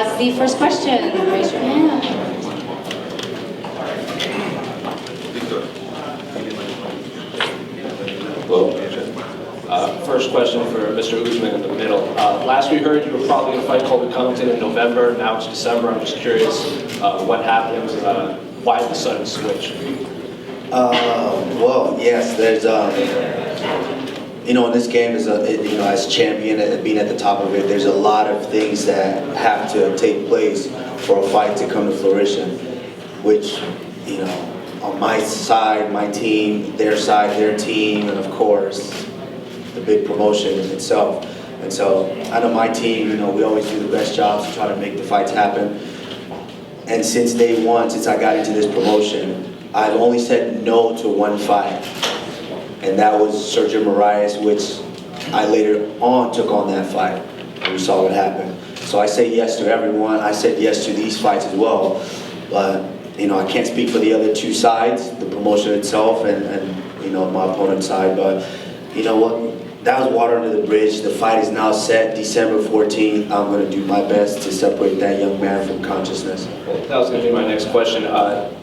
has the first question. Raise your hand. First question for Mr. Usman in the middle. Last we heard you were probably going to fight Colby Covington in November. Now it's December. I'm just curious what happened, why the sudden switch? Well, yes, there's, you know, in this game, as champion, being at the top of it, there's a lot of things that have to take place for a fight to come to fruition, which, you know, on my side, my team, their side, their team, and of course, the big promotion itself. And so I know my team, you know, we always do the best jobs to try to make the fights happen. And since day one, since I got into this promotion, I've only said no to one fight. And that was Sergio Moraes, which I later on took on that fight. And we saw what happened. So I say yes to everyone. I said yes to these fights as well. But, you know, I can't speak for the other two sides, the promotion itself and you know, my opponent's side. But, you know what? That was water under the bridge. The fight is now set, December 14th. I'm going to do my best to separate that young man from consciousness. Well, that was going to be my next question.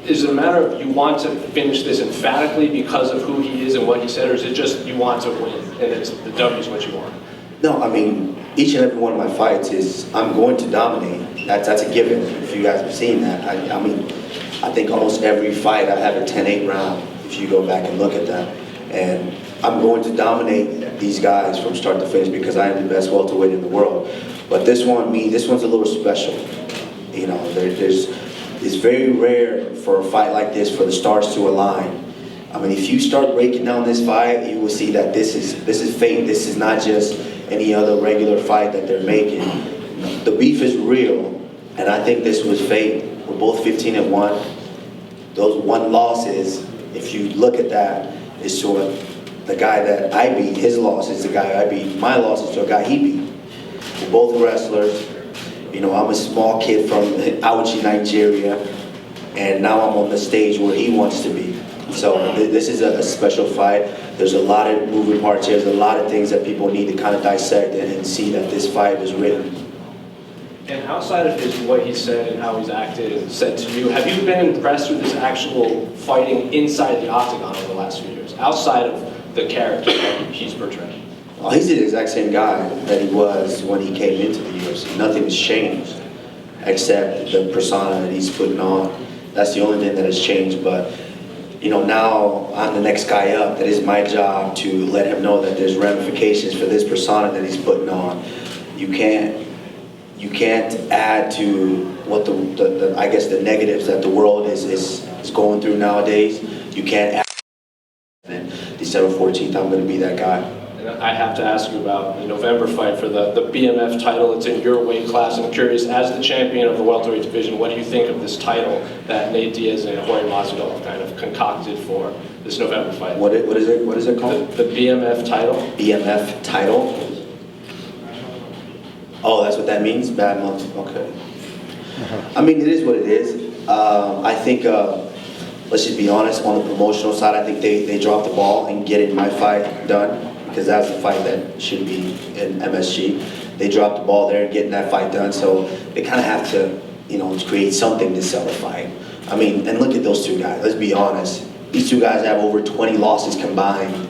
Is it a matter of you want to finish this emphatically because of who he is and what he said, or is it just you want to win and it's the W is what you want? No, I mean, each and every one of my fights is I'm going to dominate. That's a given, if you guys have seen that. I mean, I think almost every fight I have a 10-8 round, if you go back and look at that. And I'm going to dominate these guys from start to finish because I am the best welterweight in the world. But this one's a little special. You know, it's very rare for a fight like this for the stars to align. I mean, if you start breaking down this fight, you will see that this is fate. This is not just any other regular fight that they're making. The beef is real, and I think this was fate. We're both 15-1. Those one losses, if you look at that, is to the guy that I beat. His loss is the guy I beat. My loss is to a guy he beat. We're both wrestlers. You know, I'm a small kid from Auchi, Nigeria, and now I'm on the stage where he wants to be. So this is a special fight. There's a lot of moving parts here. There's a lot of things that people need to kind of dissect and see that this fight was written. And outside of what he said and how he's acted and said to you, have you been impressed with his actual fighting inside the octagon over the last few years, outside of the character that he's portraying? Well, he's the exact same guy that he was when he came into the UFC. Nothing has changed except the persona that he's putting on. That's the only thing that has changed. But, you know, now I'm the next guy up. That is my job to let him know that there's ramifications for this persona that he's putting on. You can't add to what I guess the negatives that the world is going through nowadays. You can't add. And December 14th, I'm going to be that guy. And I have to ask you about the November fight for the BMF title. It's in your weight class. I'm curious, as the champion of the welterweight division, what do you think of this title that Nate Diaz and Jorge Masvidal kind of concocted for this November fight? What is it called? The BMF title. BMF title? Oh, that's what that means? Bad month. Okay. I mean, it is what it is. I think, let's just be honest, on the promotional side, I think they dropped the ball in getting my fight done, because that's the fight that should be in MSG. They dropped the ball there in getting that fight done, so they kind of have to, you know, create something to sell the fight. I mean, and look at those two guys. Let's be honest. These two guys have over 20 losses combined.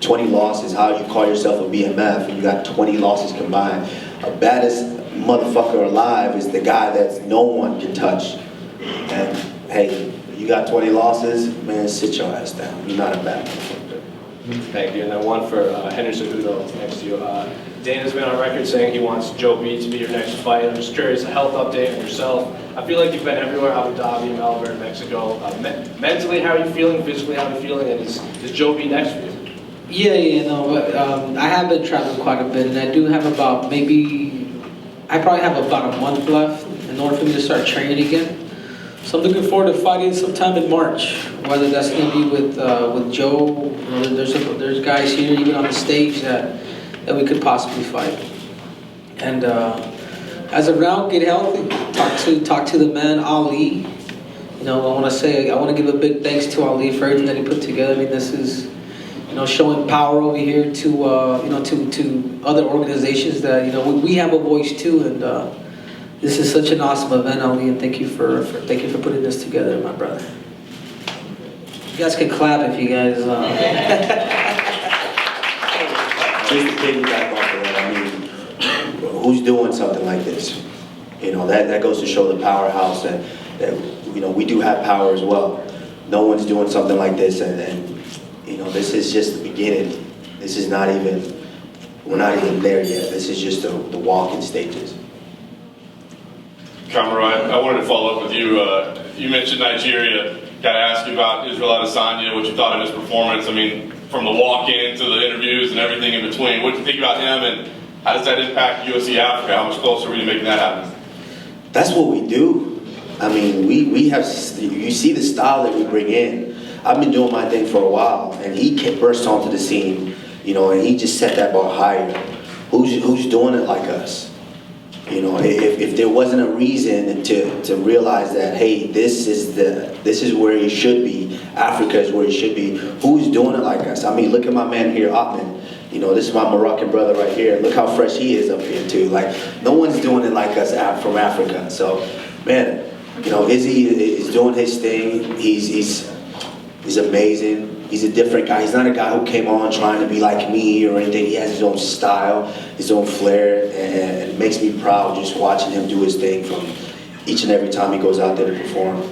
20 losses. How do you call yourself a BMF and you got 20 losses combined? The baddest motherfucker alive is the guy that no one can touch. And hey, you got 20 losses, man, sit your ass down. You're not a bad motherfucker. Thank you. And then one for Henry Cejudo next to you. Dana's been on record saying he wants Joe B to be your next fight. I'm just curious, a health update on yourself. I feel like you've been everywhere, Abu Dhabi, Melbourne, Mexico. Mentally, how are you feeling? Physically, how are you feeling? And is Joe B next for you? I have been traveling quite a bit, and I do have I probably have about a month left in order for me to start training again. So I'm looking forward to fighting sometime in March, whether that's going to be with Joe. You know, there's guys here even on the stage that we could possibly fight. And as of now, get healthy. Talk to the man Ali. You know, I want to give a big thanks to Ali for everything that he put together. I mean, this is, you know, showing power over here to to other organizations that, you know, we have a voice too, and This is such an awesome event, Ali, and thank you for putting this together, my brother. You guys can clap if you guys. Just to piggyback off of that, I mean, who's doing something like this? You know, that goes to show the powerhouse that you know, we do have power as well. No one's doing something like this, and you know, this is just the beginning. This is not even, we're not even there yet. This is just the walking stages. Kamaru, I wanted to follow up with you. You mentioned Nigeria. Got to ask you about Israel Adesanya, what you thought of his performance. I mean, from the walk-in to the interviews and everything in between. What do you think about him, and how does that impact UFC Africa? How much closer are we to making that happen? That's what we do. I mean, we have, you see the style that we bring in. I've been doing my thing for a while, and he burst onto the scene, you know, and he just set that bar higher. Who's doing it like us? You know, if there wasn't a reason to realize that, hey, this is where he should be. Africa is where he should be. Who's doing it like us? I mean, look at my man here, Otman. You know, this is my Moroccan brother right here. Look how fresh he is up here too. Like, no one's doing it like us from Africa. So, man, you know, Izzy is doing his thing. He's amazing. He's a different guy. He's not a guy who came on trying to be like me or anything. He has his own style, his own flair, and it makes me proud just watching him do his thing from each and every time he goes out there to perform.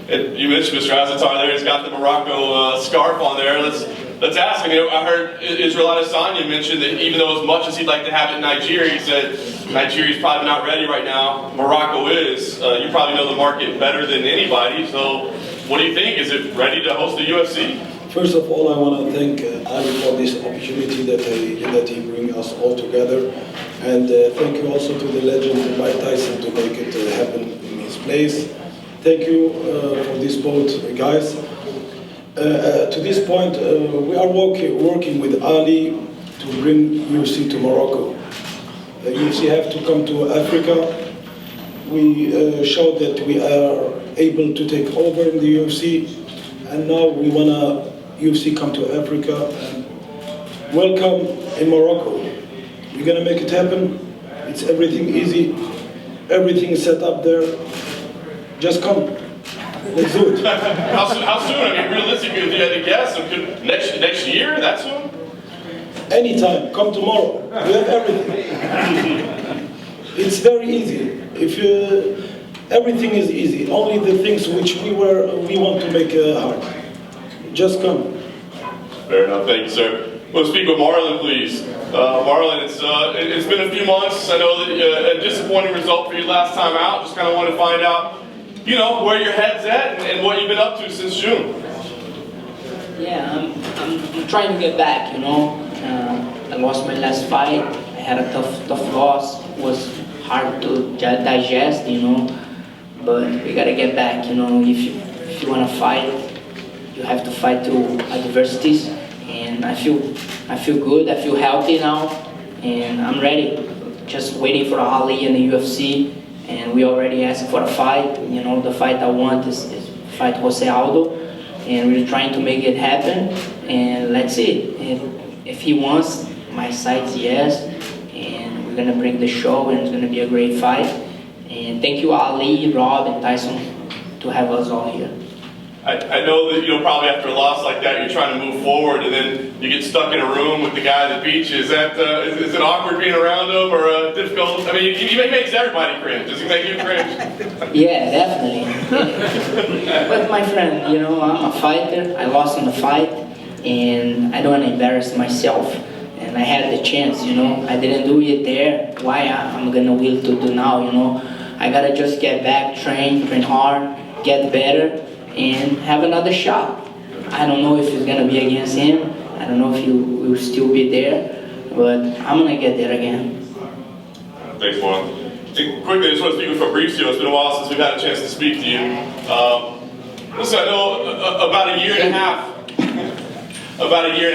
You mentioned Mr. Azatar there. He's got the Morocco scarf on there. Let's ask him. You know, I heard Israel Adesanya mention that even though as much as he'd like to have it in Nigeria, he said Nigeria's probably not ready right now. Morocco is. You probably know the market better than anybody. So what do you think? Is it ready to host the UFC? First of all, I want to thank Ali for this opportunity that he brings us all together. And thank you also to the legend Mike Tyson to make it happen in his place. Thank you for this both guys. To this point, we are working with Ali to bring UFC to Morocco. UFC have to come to Africa. We showed that we are able to take over in the UFC, and now we want to UFC come to Africa and welcome in Morocco. We're gonna make it happen. It's everything easy. Everything is set up there. Just come. Let's do it. How soon? I mean, realistically, if you had to guess, next year? That soon? Anytime. Come tomorrow. We have everything. It's very easy. Everything is easy. Only the things which we want to make hard. Just come. Fair enough. Thank you, sir. We'll speak with Marlon, please. Marlon, it's been a few months. I know that a disappointing result for you last time out. Just kind of want to find out, you know, where your head's at and what you've been up to since June. Yeah, I'm trying to get back, you know. I lost my last fight. I had a tough loss. It was hard to digest, you know. But we gotta get back, you know. If you wanna fight, you have to fight through adversities. And I feel good. I feel healthy now, and I'm ready. Just waiting for Ali and the UFC. And we already asked for a fight. You know, the fight I want is fight Jose Aldo, and we're trying to make it happen. And let's see. If he wants, my side's yes, and we're gonna bring the show, and it's gonna be a great fight. And thank you, Ali, Rob, and Tyson, to have us all here. I know that, you know, probably after a loss like that, you're trying to move forward, and then you get stuck in a room with the guy that beat you. Is it awkward being around him, or difficult? I mean, he makes everybody cringe. Does he make you cringe? Yeah, definitely. But my friend, you know, I'm a fighter. I lost in the fight, and I don't want to embarrass myself. And I had the chance, you know. I didn't do it there. Why I'm gonna will to do now, you know? I gotta just get back, train hard, get better, and have another shot. I don't know if it's gonna be against him. I don't know if he will still be there, but I'm gonna get there again. Thanks, Marlon. Quickly, I just want to speak with Fabricio. It's been a while since we've had a chance to speak to you. Listen, I know about a year and a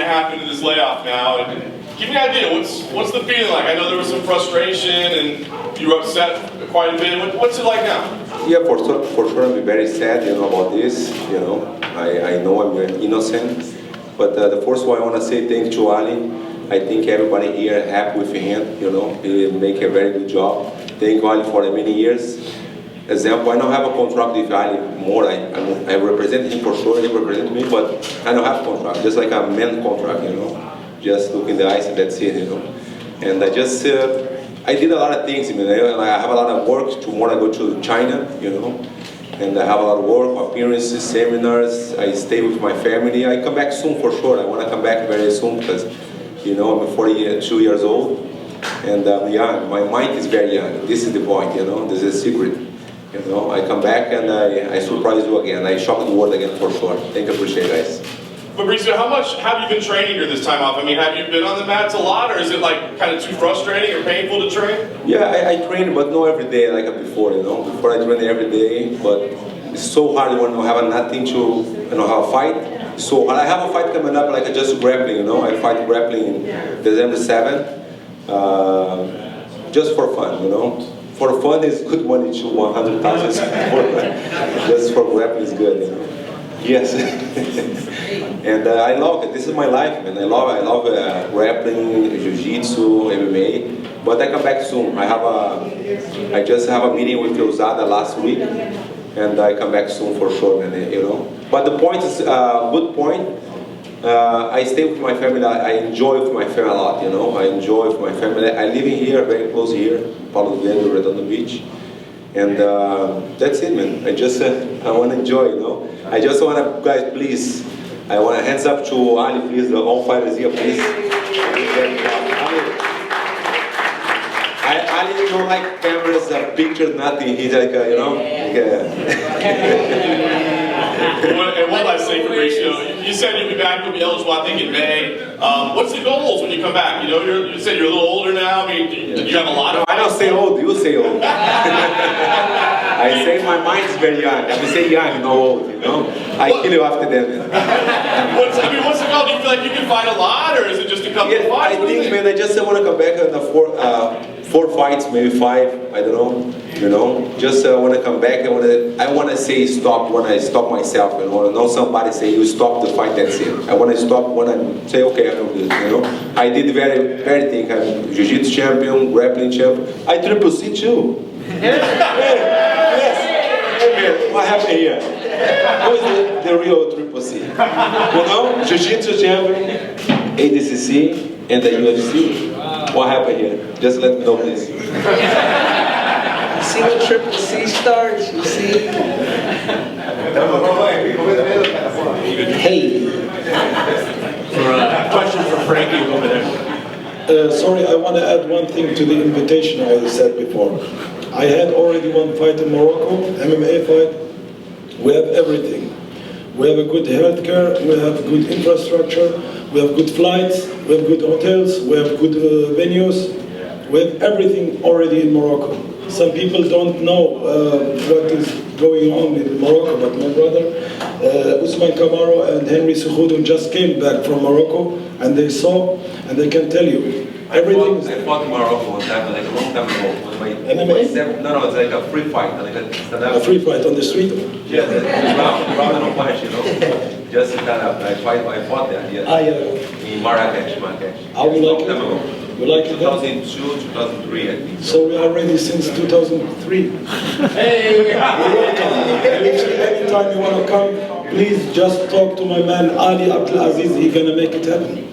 half into this layoff now. And give me an idea. What's the feeling like? I know there was some frustration and you were upset quite a bit. What's it like now? Yeah, for sure, I'm very sad, you know, about this. You know, I know I'm innocent, but the first one I want to say thanks to Ali. I think everybody here happy with him. You know, he make a very good job. Thank you, Ali, for the many years. Example, I don't have a contract with Ali more. I represent him for sure, he represents me, but I don't have a contract, just like a man contract, you know. Just look in the eyes and that's it, you know. And I just, I did a lot of things, you know. I have a lot of work. Tomorrow I go to China, you know. And I have a lot of work, appearances, seminars. I stay with my family. I come back soon for sure. I want to come back very soon because, you know, I'm 42 years old. And I'm young. My mind is very young. This is the point, you know. This is a secret. You know, I come back and I surprise you again. I shock the world again for sure. Thank you, appreciate it, guys. Fabrizio, how much have you been training during this time off? I mean, have you been on the mats a lot, or is it like kind of too frustrating or painful to train? Yeah, I train, but not every day like before, you know. Before I train every day, but it's so hard when you have nothing to, you know, have a fight. So I have a fight coming up, like just grappling, you know. I fight grappling December 7th, just for fun, you know. For fun is good money to 100,000. Just for grappling is good, you know. Yes. And I love it. This is my life, man. I love grappling, jiu-jitsu, MMA. But I come back soon. I just have a meeting with Usada last week, and I come back soon for sure, man. You know. But the point is good point. I stay with my family. I enjoy with my family a lot. You know. I enjoy with my family. I live in here, very close here, Paulo Glendo, Redondo Beach. And that's it, man. I just I want to enjoy, you know. I just want to, guys, please. I want to hands up to Ali, please. The all fighters here, please. Ali don't like cameras, pictures, nothing. He's like, you know. And what I say, Fabrizio, you said you'll be back, you'll be eligible, I think, in May. What's the goals when you come back? You know, you said you're a little older now. I mean, you have a lot of... I don't say old, you say old. I say my mind is very young. I say young, no old, you know. I kill you after that. What's the goal? Do you feel like you can fight a lot, or is it just a couple of fights? I think, man, I just want to come back on the four fights, maybe 5, I don't know. You know, just want to come back. I want to say stop when I stop myself. You know, not somebody say you stop the fight. That's it. I want to stop when I say okay, I don't do this. You know, I did very thing. I'm jiu-jitsu champion, grappling champion. I triple C too. Yes. Hey, what happened here? Who is the real triple C? You know, jiu-jitsu champion, ADCC, and the UFC. What happened here? Just let me know, please. See when Triple C starts, you see? Hey, Question for Frankie over there. Sorry, I want to add one thing to the invitation I said before. I had already one fight in Morocco, MMA fight. We have everything. We have a good healthcare, we have good infrastructure, we have good flights, we have good hotels, we have good venues. We have everything already in Morocco. Some people don't know what is going on in Morocco, but my brother, Usman Kamaru and Henry Cejudo just came back from Morocco, and they saw, and they can tell you, everything is... I fought in Morocco one time, like a long time ago. MMA? No, it's like a free fight. A free fight on the street? Yeah, round and punch, you know. Just stand up. I fought there, yes. Yeah. In Marrakech. How you like it? You like it? 2002, 2003, I think. So we are ready since 2003. Hey! Anytime you want to come, please just talk to my man Ali Abdelaziz. He's gonna make it happen.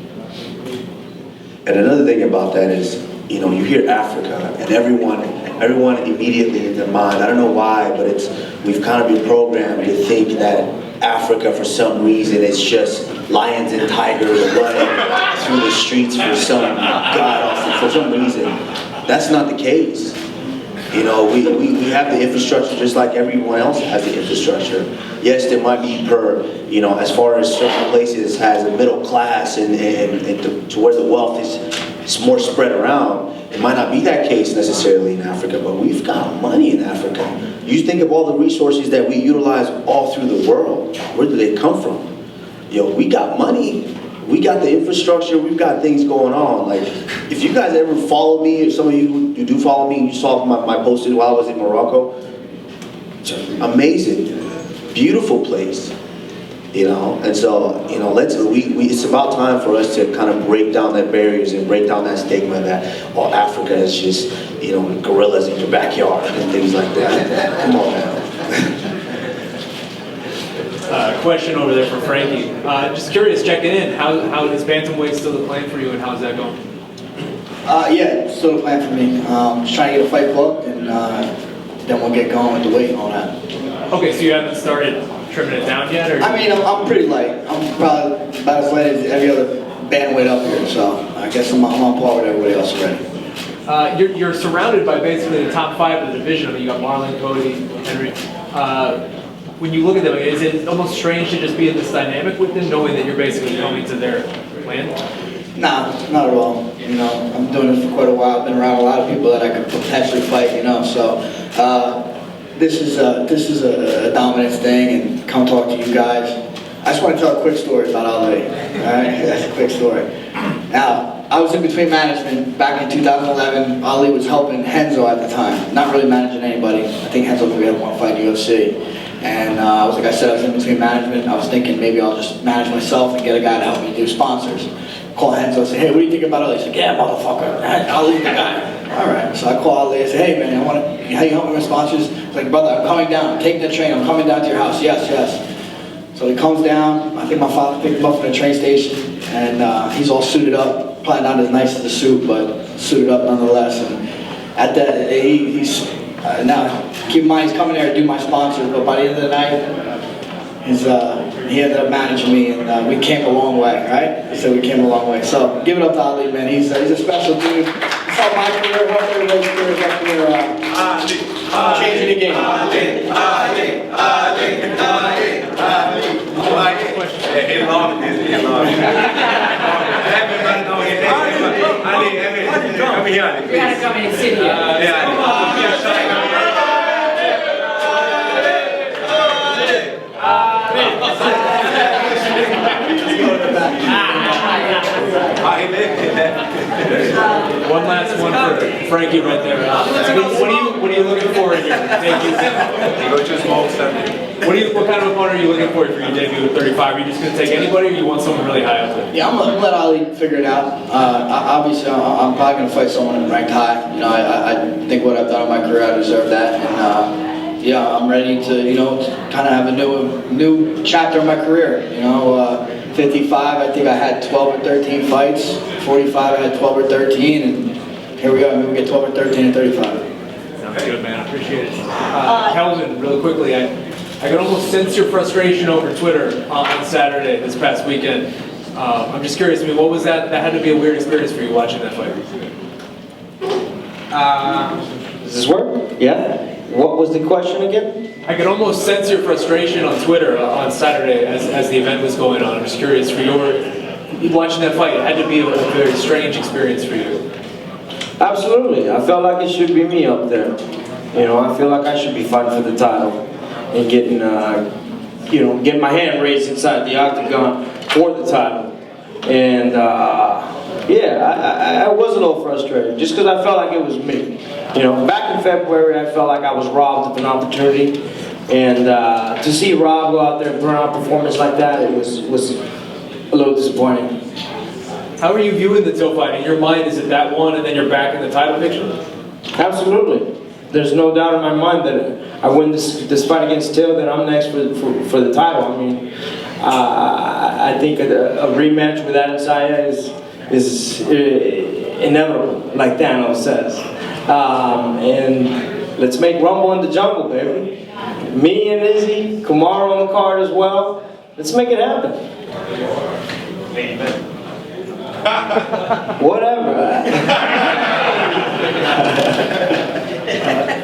And another thing about that is, you know, you hear Africa, and everyone immediately in their mind, I don't know why, but we've kind of been programmed to think that Africa, for some reason, it's just lions and tigers running through the streets for some reason. That's not the case. You know, we have the infrastructure just like everyone else has the infrastructure. Yes, there might be you know, as far as certain places has a middle class and to where the wealth is more spread around. It might not be that case necessarily in Africa, but we've got money in Africa. You think of all the resources that we utilize all through the world. Where do they come from? Yo, we got money. We got the infrastructure. We've got things going on. Like, if you guys ever follow me, or some of you do follow me, you saw my posted while I was in Morocco. Amazing, beautiful place. you know. And so, you know, it's about time for us to kind of break down that barriers and break down that stigma that, oh, Africa is just, you know, gorillas in your backyard and things like that. Come on, man. Question over there for Frankie. Just curious, checking in, how is bantamweight still the plan for you, and how's that going? Yeah, it's still a plan for me. Just trying to get a fight booked, and then we'll get going with the weight and all that. Okay, so you haven't started trimming it down yet, or? I mean, I'm pretty light. I'm probably about as light as every other bantamweight up here, so I guess I'm on par with everybody else already. You're surrounded by basically the top 5 of the division. I mean, you got Marlon, Cody, Henry. When you look at them, is it almost strange to just be in this dynamic with them, knowing that you're basically coming to their land? Nah, not at all. You know, I'm doing this for quite a while. I've been around a lot of people that I could potentially fight, you know, so this is a dominance thing, and come talk to you guys. I just want to tell a quick story about Ali. All right, that's a quick story. Now, I was in between management back in 2011. Ali was helping Henzo at the time, not really managing anybody. I think Henzo maybe had one fight in UFC. And I was in between management. I was thinking maybe I'll just manage myself and get a guy to help me do sponsors. Call Henzo, say, hey, what do you think about Ali? He's like, yeah, motherfucker, Ali's the guy. All right, so I call Ali, I say, hey man, how you help me with sponsors? He's like, brother, I'm coming down, I'm taking the train, I'm coming down to your house, yes. So he comes down, I think my father picked him up from the train station, and he's all suited up, probably not as nice as the suit, but suited up nonetheless. And at that, he's now, keep in mind, he's coming there to do my sponsors, but by the end of the night, he ended up managing me, and we came a long way, right? I said we came a long way. So give it up to Ali, man. He's a special dude. He saw my career, helped everybody's career up here, changing the game. Come here, please. You gotta come and sit here. One last one for Frankie right there. What are you looking for in your debut? What kind of opponent are you looking for your debut at 35? Are you just going to take anybody, or you want someone really high up there? Yeah, I'm gonna let Ali figure it out. Obviously, I'm probably gonna fight someone ranked high. You know, I think what I've done in my career, I deserve that. And yeah, I'm ready to, you know, kind of have a new chapter in my career. You know, 55, I think I had 12 or 13 fights. 45, I had 12 or 13, and here we go. Maybe we get 12 or 13 and 35. Sounds good, man. I appreciate it. Kelvin, really quickly, I could almost sense your frustration over Twitter on Saturday this past weekend. I'm just curious. I mean, what was that? That had to be a weird experience for you watching that fight. Does this work? Yeah. What was the question again? I could almost sense your frustration on Twitter on Saturday as the event was going on. I'm just curious for watching that fight. It had to be a very strange experience for you. Absolutely. I felt like it should be me up there. You know, I feel like I should be fighting for the title and getting my hand raised inside the octagon for the title. And yeah, I was a little frustrated just because I felt like it was me. You know, back in February, I felt like I was robbed of an opportunity, and to see Rob go out there and put on a performance like that, it was a little disappointing. How are you viewing the Till fight? In your mind, is it that one, and then you're back in the title picture? Absolutely. There's no doubt in my mind that I win this fight against Till, that I'm next for the title. I mean, I think a rematch with Adam Saya is inevitable, like Thanos says. And let's make Rumble in the jungle, baby. Me and Izzy, Kamaru on the card as well. Let's make it happen. Whatever.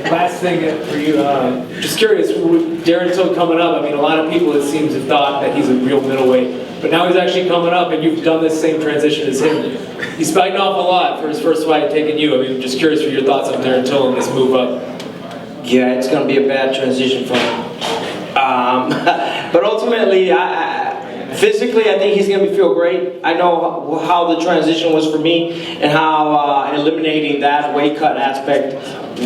Last thing for you, just curious, with Darren Till coming up, I mean, a lot of people, it seems, have thought that he's a real middleweight, but now he's actually coming up, and you've done this same transition as him. He's fighting off a lot for his first fight, taking you. I mean, I'm just curious for your thoughts on Darren Till and this move up. Yeah, it's going to be a bad transition for him. But ultimately, physically, I think he's going to feel great. I know how the transition was for me and how eliminating that weight cut aspect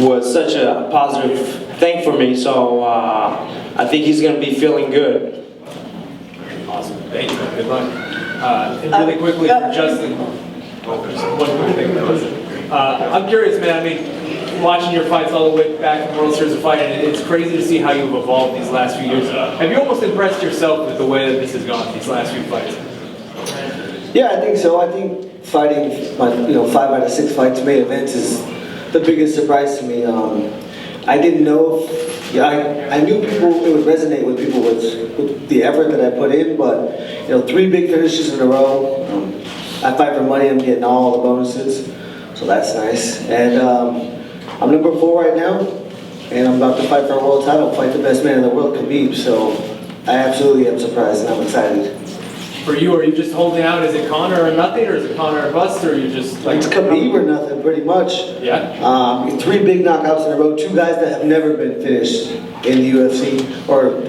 was such a positive thing for me. So I think he's going to be feeling good. Thank you, man. Good luck. And really quickly for Justin, just one quick thing. I'm curious, man. I mean, watching your fights all the way back from World Series of Fighting, it's crazy to see how you've evolved these last few years. Have you almost impressed yourself with the way that this has gone, these last few fights? Yeah, I think so. I think fighting, 5 out of 6 fights main events is the biggest surprise to me. I didn't know if, I knew people, it would resonate with people with the effort that I put in, but 3 big finishes in a row. I fight for money, I'm getting all the bonuses, so that's nice. And I'm number 4 right now, and I'm about to fight for a world title, fight the best man in the world, Khabib, so I absolutely am surprised and I'm excited. For you, are you just holding out? Is it Conor or nothing, or is it Conor or bust, or are you just like... It's Khabib or nothing, pretty much. Yeah? 3 big knockouts in a row, 2 guys that have never been finished in the UFC, or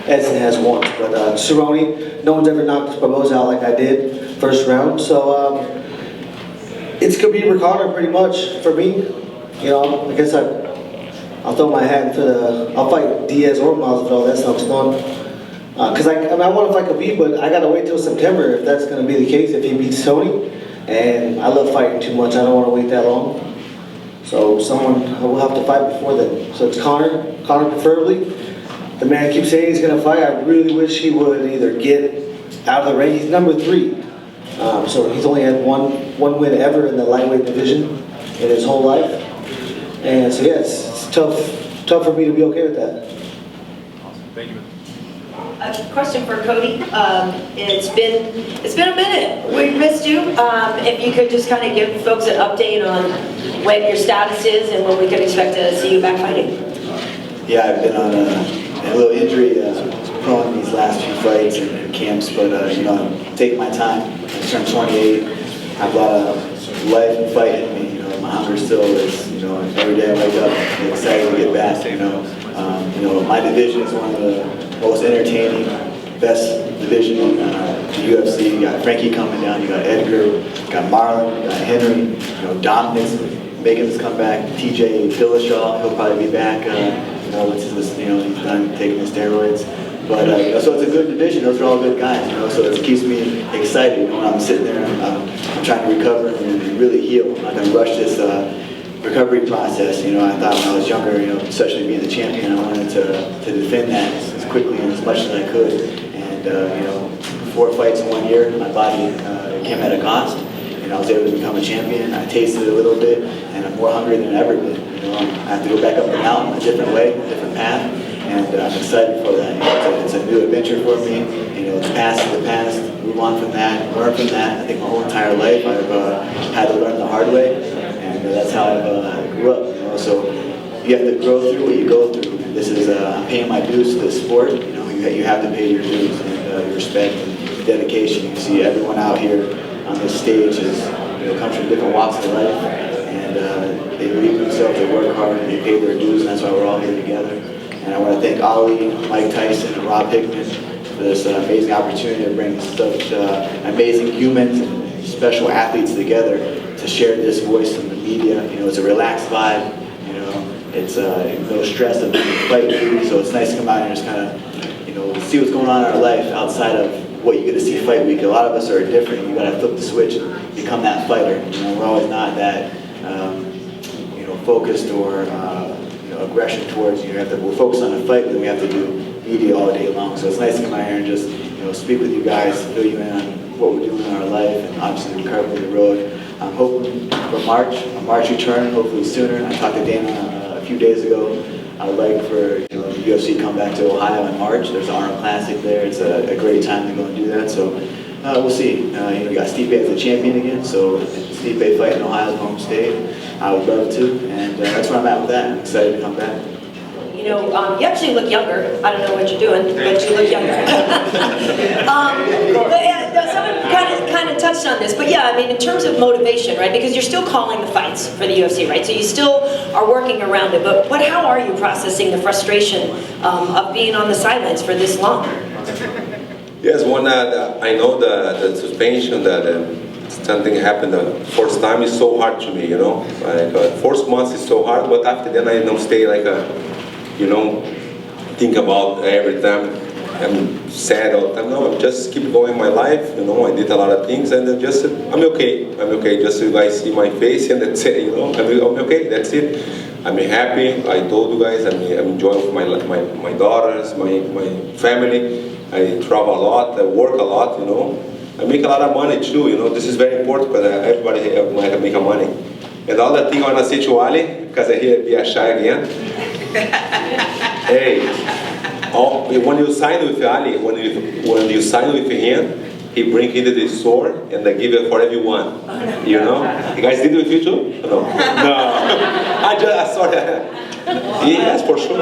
Edson has once, but Cerrone, no one's ever knocked Barboza out like I did, first round, so it's Khabib or Conor pretty much for me. I guess I'll throw my hat into I'll fight Diaz or Masvidal, that sounds fun. Because I want to fight Khabib, but I gotta wait till September if that's gonna be the case, if he beats Tony. And I love fighting too much, I don't want to wait that long. So someone will have to fight before then. So it's Conor preferably. The man keeps saying he's gonna fight. I really wish he would either get out of the ring. He's number 3. So he's only had one win ever in the lightweight division in his whole life. And so yeah, it's tough for me to be okay with that. Awesome, thank you. A question for Cody. It's been a minute. We've missed you. If you could just kind of give folks an update on what your status is and when we can expect to see you back fighting. Yeah, I've been on a little injury prone these last few fights and camps, but I'm taking my time. I turned 28. I've got a life and fight in me. My hunger still is. Every day I wake up, I'm excited to get back. My division is one of the most entertaining, best division in the UFC. You got Frankie coming down, you got Edgar, you got Marlon, you got Henry, Dominic's making his comeback, TJ Dillashaw, he'll probably be back once he's done taking the steroids. But so it's a good division, those are all good guys, so it keeps me excited. When I'm sitting there, I'm trying to recover and really heal. I'm not going to rush this recovery process. I thought when I was younger, especially being the champion, I wanted to defend that as quickly and as much as I could. And 4 fights in 1 year, my body came at a cost. I was able to become a champion. I tasted it a little bit, and I'm more hungry than I've ever been. I have to go back up the mountain a different way, a different path, and I'm excited for that. It's a new adventure for me. The past is the past. Move on from that, learn from that. I think my whole entire life I've had to learn the hard way, and that's how I grew up. So you have to grow through what you go through. This is I'm paying my dues to the sport. You have to pay your dues and your respect and dedication. You see everyone out here on this stage comes from different walks of life, and they believe in themselves, they work hard, and they pay their dues, and that's why we're all here together. And I want to thank Ali, Mike Tyson, and Rob Hickman for this amazing opportunity to bring such amazing humans and special athletes together to share this voice in the media. It's a relaxed vibe. It's no stress of fight week, so it's nice to come out and just kind of see what's going on in our life outside of what you get to see fight week. A lot of us are different. You got to flip the switch and become that fighter. We're always not that focused or aggression towards we're focused on the fight, then we have to do media all day long. So it's nice to come out here and just speak with you guys, fill you in on what we're doing in our life, and obviously recovering the road. I'm hoping for a March return, hopefully sooner. I talked to Dana a few days ago. I would like for the UFC to come back to Ohio in March. There's an Arnold Classic there. It's a great time to go and do that. So we'll see. We got Stipe as the champion again. So Stipe fighting Ohio's home state. I would love to, and that's where I'm at with that. I'm excited to come back. You actually look younger. I don't know what you're doing, but you look younger. But yeah, someone kind of touched on this, but yeah, in terms of motivation, right? Because you're still calling the fights for the UFC, right? So you still are working around it. But how are you processing the frustration of being on the sidelines for this long? Yes, when I know the suspension that something happened the first time is so hard to me, Like first month is so hard, but after then I don't stay like think about every time. I'm sad all the time. No, I'm just keep going my life. You know, I did a lot of things, and I'm okay. I'm okay. Just so you guys see my face, and that's it. You know, I'm okay. That's it. I'm happy. I told you guys. I'm enjoying my daughters, my family. I travel a lot. I work a lot. You know, I make a lot of money too. You know, this is very important because everybody can make money. And the other thing I want to say to Ali, because I hear be shy again. Hey, when you sign with Ali, when you sign with him, he bring into the store and they give it for everyone. You know? You guys did it with you too? No. No. I sorry. Yes, for sure.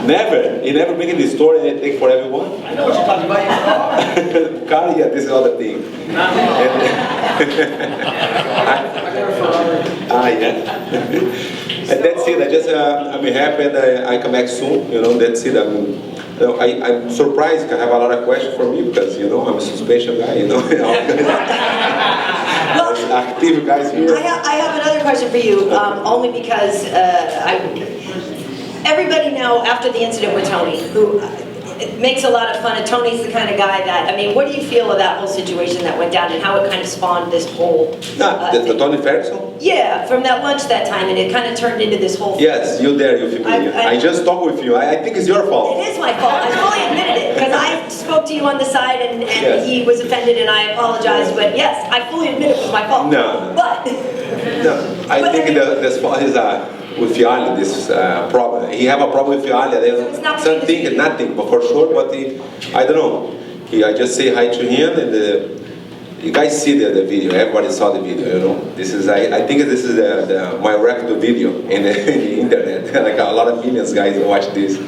Never. He never bring in the store and they take for everyone. I know what you're talking about. Carly, yeah, this is the other thing. Yeah. And that's it. I'm happy and I come back soon. You know, that's it. I'm surprised. I have a lot of questions for me because you know I'm a suspension guy. You know, active guys here. I have another question for you, only because everybody now after the incident with Tony, who makes a lot of fun of Tony's the kind of guy that, I mean, what do you feel of that whole situation that went down and how it kind of spawned this whole... the Tony Ferguson? Yeah, from that lunch that time, and it kind of turned into this whole... Yes, you there, you familiar. I just talked with you. I think it's your fault. It is my fault. I fully admitted it, because I spoke to you on the side and yes. He was offended and I apologized, but yes, I fully admit it was my fault. No. But... No, I think the fault is... with Fiali, this problem. He have a problem with Fiali. Something, nothing, but for sure. But I don't know. I just say hi to him, and you guys see the video. Everybody saw the video. You know, this is. I think this is my record video in the internet. Like a lot of millions guys watch this.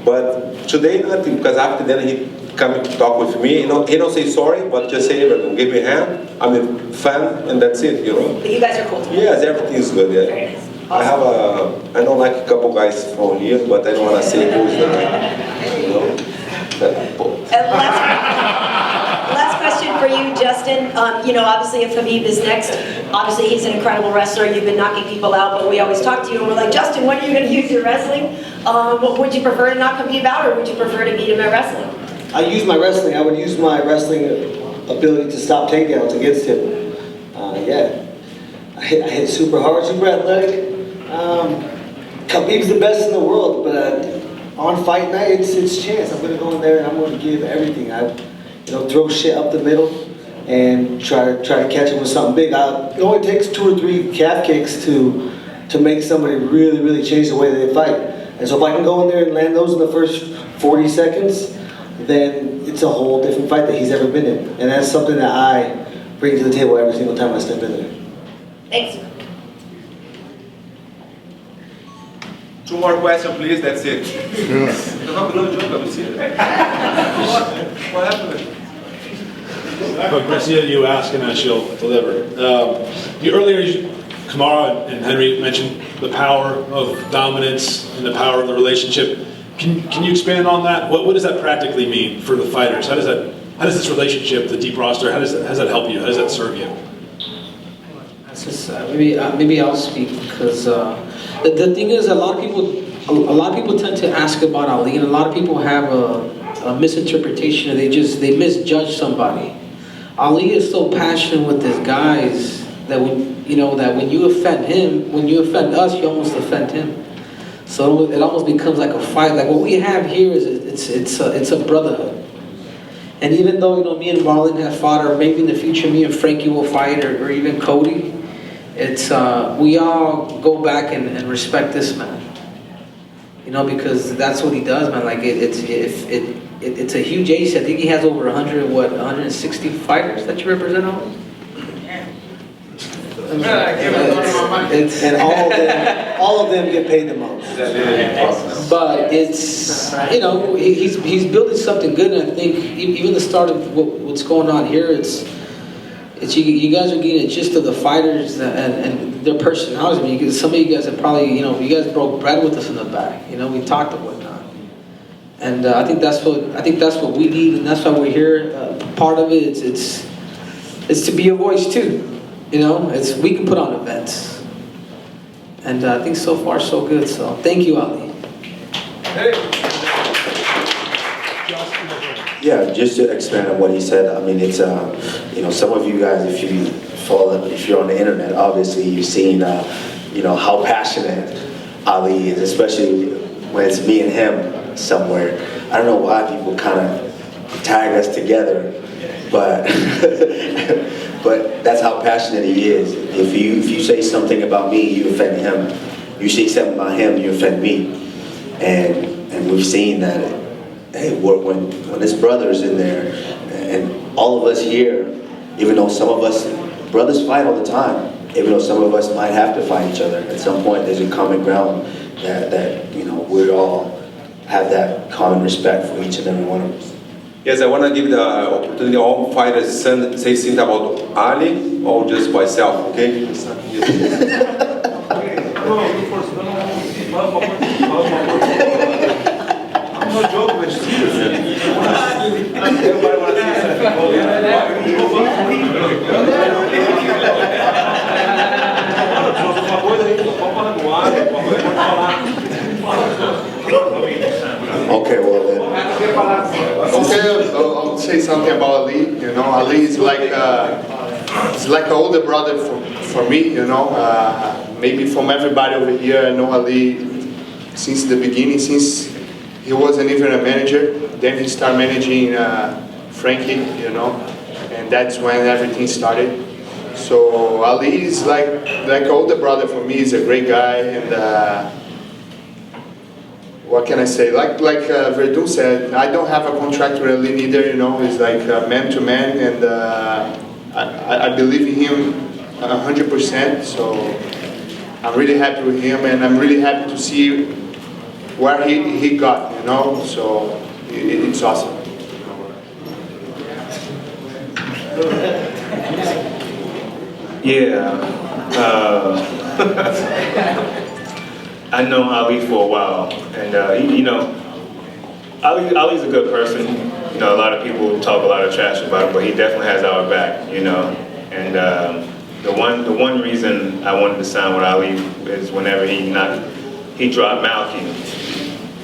But today nothing, because after then he come to talk with me. You know, he don't say sorry, but just say everything. Give me a hand. I'm a fan, and that's it. You know. But you guys are cool. Yes, everything is good. Yeah. Very nice. Awesome. I know like a couple guys from here, but I don't want to say who's the guy. You know? Last question for you, Justin. You know, obviously if Khabib is next, obviously he's an incredible wrestler. You've been knocking people out, but we always talk to you and we're like, Justin, when are you going to use your wrestling? Would you prefer to knock Khabib out or would you prefer to beat him at wrestling? I use my wrestling. I would use my wrestling ability to stop takedowns against him. Yeah. I hit super hard, super athletic. Khabib's the best in the world, but on fight night, it's chance. I'm going to go in there and I'm going to give everything. I, throw shit up the middle and try to catch him with something big. It only takes 2 or 3 calf kicks to make somebody really, really change the way they fight. And so if I can go in there and land those in the first 40 seconds, then it's a whole different fight that he's ever been in. And that's something that I bring to the table every single time I step in there. Thanks. 2 more questions, please. That's it. What happened? But Garcia, you ask and she'll deliver. Earlier, Kamaru and Henry mentioned the power of dominance and the power of the relationship. Can you expand on that? What does that practically mean for the fighters? How does this relationship, the deep roster, how does that help you? How does that serve you? Maybe I'll speak because the thing is a lot of people tend to ask about Ali, and a lot of people have a misinterpretation. They misjudge somebody. Ali is so passionate with his guys that when you offend him, when you offend us, you almost offend him. So it almost becomes like a fight. Like what we have here is it's a brotherhood. And even though me and Marlon have fought, or maybe in the future me and Frankie will fight, or even Cody, it's we all go back and respect this man. Because that's what he does, man. Like it's a huge ace. I think he has over 160 fighters that you represent on. And all of them get paid the most. But it's he's building something good, and I think even the start of what's going on here, it's you guys are getting a gist of the fighters and their personalities. Because some of you guys have probably you guys broke bread with us in the back. We talked and whatnot, and I think that's what we need, and that's why we're here. Part of it it's to be a voice too. We can put on events, and I think so far so good. So thank you, Ali. Hey. Yeah, just to expand on what he said, I mean, it's, you know, some of you guys, if you're on the internet, obviously you've seen, you know, how passionate Ali is, especially when it's me and him somewhere. I don't know why people kind of tag us together, but but that's how passionate he is. If you say something about me, you offend him. You say something about him, you offend me. And we've seen that, hey, when his brother's in there, and all of us here, even though some of us, brothers fight all the time, even though some of us might have to fight each other, at some point there's a common ground that you know, we all have that common respect for each and every one of us. Yes, I want to give the opportunity to all fighters to say something about Ali or just myself, okay? I'm not joking, but seriously. Everybody wants to say Okay, well then. Okay, I'll say something about Ali. You know, Ali is like it's like an older brother for me. You know, maybe from everybody over here, I know Ali since the beginning, since he wasn't even a manager. Then he started managing Frankie. You know, and that's when everything started. So Ali is like an older brother for me. He's a great guy, and what can I say? Like Verdun said, I don't have a contract with Ali neither. You know, it's like man to man, and I believe in him 100%. So I'm really happy with him, and I'm really happy to see where he got. You know, so it's awesome. Yeah, I know Ali for a while, and you know, Ali's a good person. You know, a lot of people talk a lot of trash about him, but he definitely has our back. You know, and the one reason I wanted to sign with Ali is whenever he dropped Malky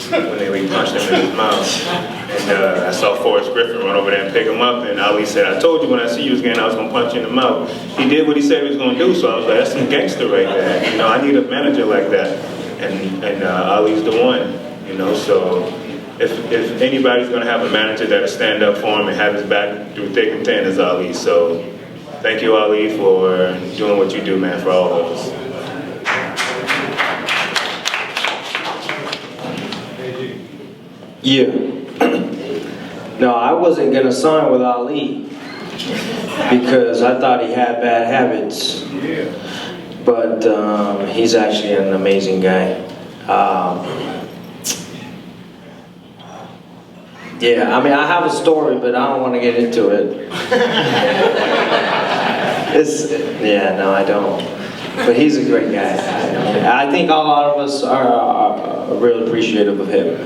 when we punched him in his mouth. And I saw Forrest Griffin run over there and pick him up, and Ali said, "I told you when I see you again, I was gonna punch you in the mouth." He did what he said he was gonna do, so I was like, "That's some gangster right there." You know, I need a manager like that, and Ali's the one. You know, so if anybody's gonna have a manager that'll stand up for him and have his back through thick and thin, is Ali. So thank you, Ali, for doing what you do, man, for all of us. Yeah. No, I wasn't gonna sign with Ali because I thought he had bad habits. But he's actually an amazing guy. Yeah, I mean, I have a story, but I don't want to get into it. No, I don't. But he's a great guy. I think a lot of us are real appreciative of him.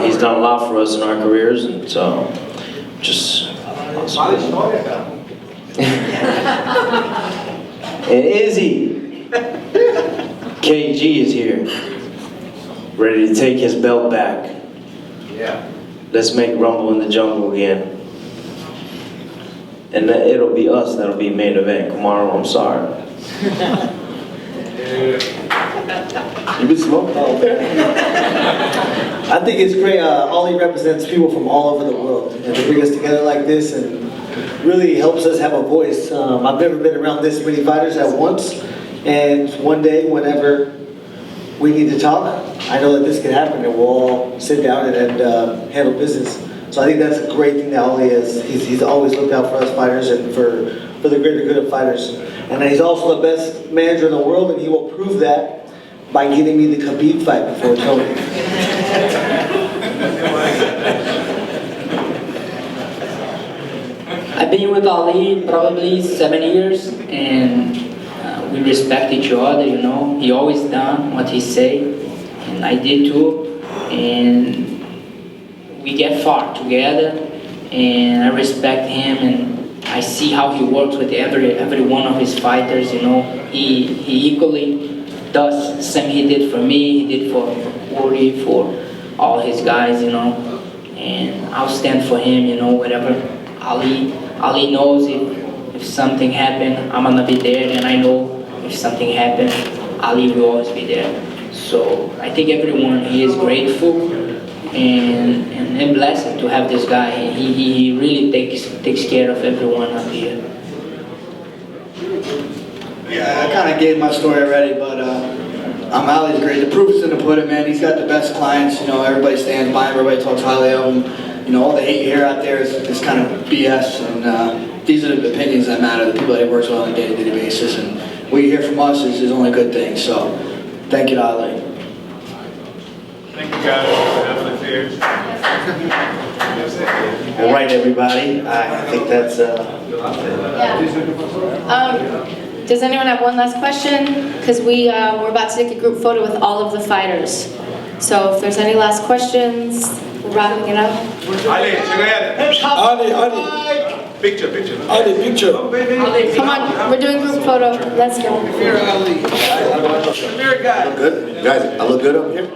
He's done a lot for us in our careers, and so just awesome. And Izzy, KG is here, ready to take his belt back. Yeah. Let's make Rumble in the Jungle again. And it'll be us that'll be main event. Kamaru, I'm sorry. You been smoking? I think it's great. Ali represents people from all over the world, and to bring us together like this and really helps us have a voice. I've never been around this many fighters at once, and one day, whenever we need to talk, I know that this can happen, and we'll all sit down and handle business. So I think that's a great thing that Ali is. He's always looked out for us fighters and for the greater good of fighters. And he's also the best manager in the world, and he will prove that by getting me the Khabib fight before Tony. I've been with Ali probably 7 years, and we respect each other, you know. He always done what he say, and I did too. And we get far together, and I respect him, and I see how he works with every one of his fighters, you know. He equally does the same he did for me, he did for Woody, for all his guys, you know. and I'll stand for him, you know, whatever. Ali knows if something happened, I'm gonna be there, and I know if something happened, Ali will always be there. So I think everyone here is grateful and blessed to have this guy. He really takes care of everyone up here. Yeah, I kind of gave my story already, but Ali's great. The proof is in the pudding, man. He's got the best clients. You know, everybody stands by him. Everybody talks highly of him. You know, all the hate you hear out there is kind of BS, and these are the opinions that matter, the people that he works with on a day-to-day basis, and what you hear from us is only good things. So, thank you to Ali. Thank you guys. Definitely fears. All right, everybody. I think that's. Does anyone have one last question? Because we're about to take a group photo with all of the fighters. So if there's any last questions, we're wrapping it up. Ali, check it Ali. Picture. Ali, picture. Come on, we're doing group photo. Let's go. I look good? Guys, I look good up here?